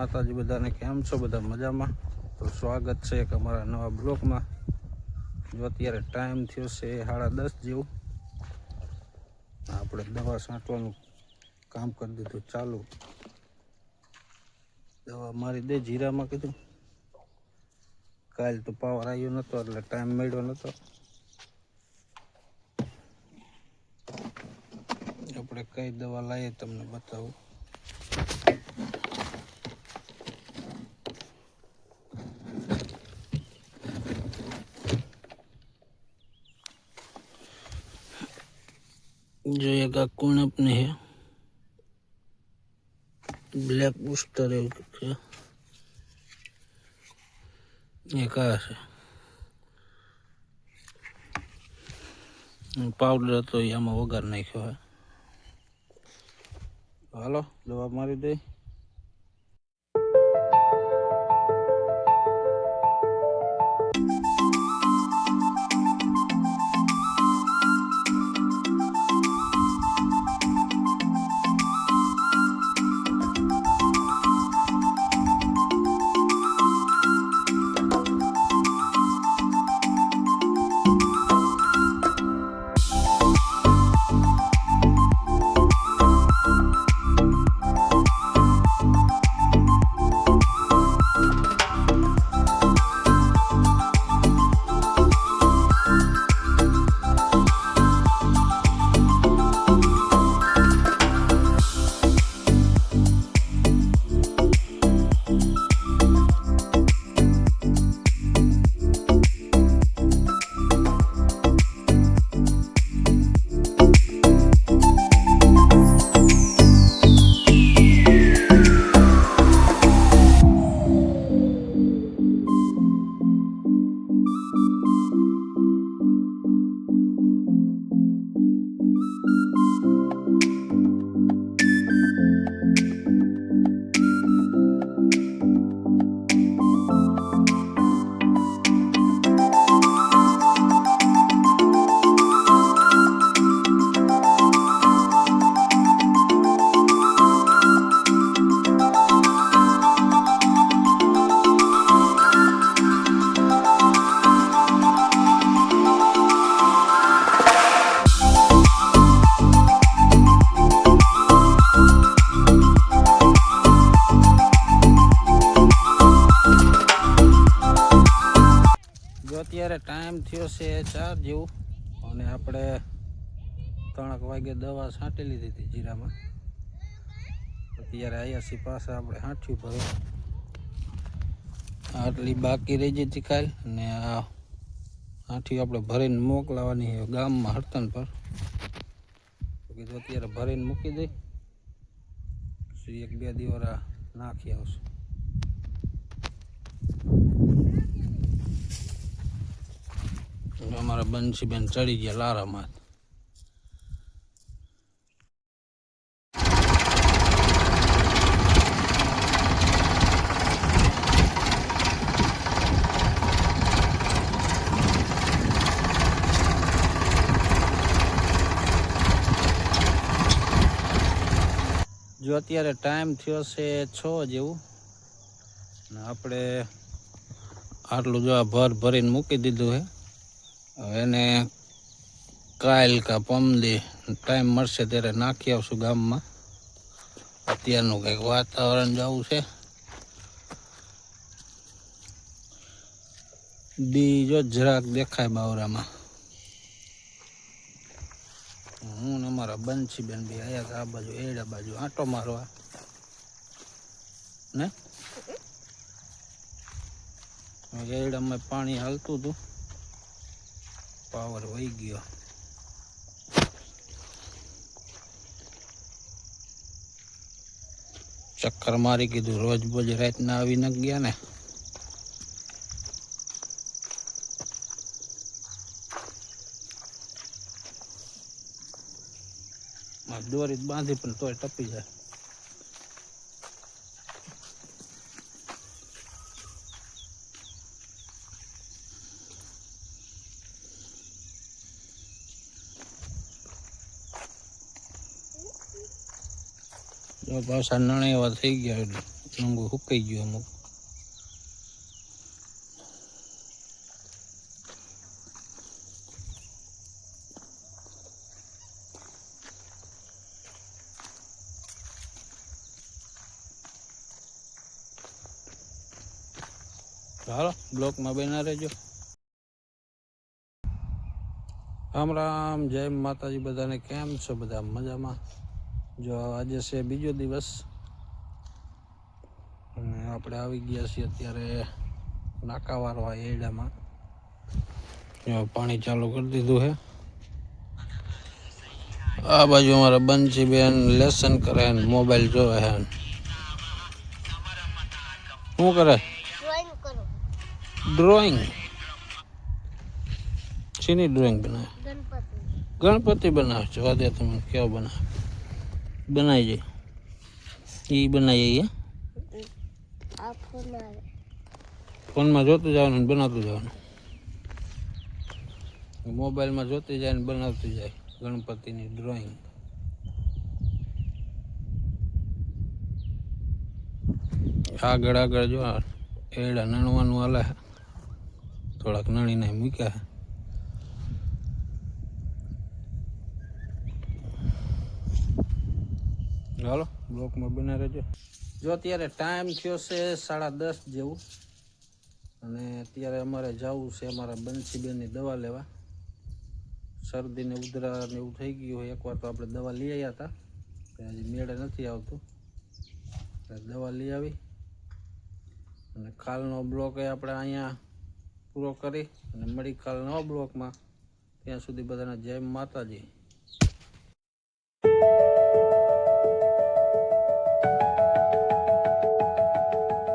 માતાજી બધાને કેમ છો? બધા મજામાં? તો સ્વાગત છે એક અમારા નવા બ્લોગમાં। જો અત્યારે ટાઈમ થયો છે 10:30 જેવું। આપણે દવા છાંટવાનું કામ કરી દીધું ચાલુ। દવા મારી દે જીરામાં કીધું। કાલ તો પાવર આવ્યો નતો એટલે ટાઈમ મળ્યો નતો। આપણે કઈ દવા લાવીએ તમને બતાવું। जो एक कोण अपने है ब्लैक बूस्टर है एक पाउडर तो आम वगार नाख्यो है। हालो दवा मारी दे। અત્યારે ટાઈમ થયો છે 4 જેવું અને આપણે 3 વાગે દવા છાંટી લીધી હતી જીરામાં। અત્યારે આયા સી પાછા આપણે હાંઠ્યું ભરે આટલી બાકી રહી ગઈ હતી કાલ અને આ હાંઠ્યું આપણે ભરીને મોકલાવાની છે ગામમાં હડતન પર। તો કીધું અત્યારે ભરીને મૂકી દઈ પછી 1-2 દિવસ નાખી આવશું। हमारा बंसी बेन चढ़ी गया लारा मात। जो अत्यारे टाइम थयो से 6 जेवू ने आपणे आटलू जो भर भरीने मूकी दीधुं है। એને કાલ કા પમદી ટાઈમ મળશે ત્યારે નાખી આવશું ગામમાં। અત્યારનું કંઈક વાતાવરણ જવું છે દી જો જરાક દેખાય બાવરામાં। હું ને અમારા બંસીબેન બી આયા હતા આ બાજુ એડા બાજુ આંટો મારવા ને એડામાં પાણી હાલતું હતું पावर वही गयो। चक्कर मारी कीधु रोज बोज रात ना आवी न गया ने दोरी बांधी पण तोय टपी जाए। પાછા નાણા એવા થઈ ગયા રંગો સુકાઈ ગયો અમુક. હાલો બ્લોકમાં બના રહેજો. રામ રામ, જય માતાજી બધાને. કેમ છો બધા? મજામાં? જો આજે છે બીજો દિવસ અને આપણે આવી ગયા છીએ અત્યારે નાકાવાળવા એડામાં. પાણી ચાલુ કરી દીધું છે. આ બાજુ અમારા બંસી બેન લેસન કરે ને મોબાઈલ જોવે છે. શું કરે? ડ્રોઈંગ. શેની ડ્રોઈંગ બનાવે? ગણપતિ બનાવે છે. વાદે તમે કેવો બનાવે? બનાવી જાય એ બનાવી જાય. ફોનમાં જોતું જવાનું, બનાવતું જવાનું. મોબાઈલમાં જોતી જાય ને બનાવતી જાય ગણપતિની ડ્રોઈંગ. આગળ આગળ જો એડા નણવાનું હાલે, થોડાક નણીને મૂક્યા. હાલો બ્લોકમાં બના રહેજો. જો અત્યારે ટાઈમ થયો છે 10:30 જેવું અને અત્યારે અમારે જવું છે અમારા બંસીબેનની દવા લેવા. શરદી ને ઉધરા ને એવું થઈ ગયું હોય. એકવાર તો આપણે દવા લઈ આવ્યા હતા, હજી મેળે નથી આવતું. દવા લઈ આવી અને કાલનો બ્લોક એ આપણે અહીંયા પૂરો કરી અને મળી કાલ નવા બ્લોકમાં. ત્યાં સુધી બધાને જય માતાજી.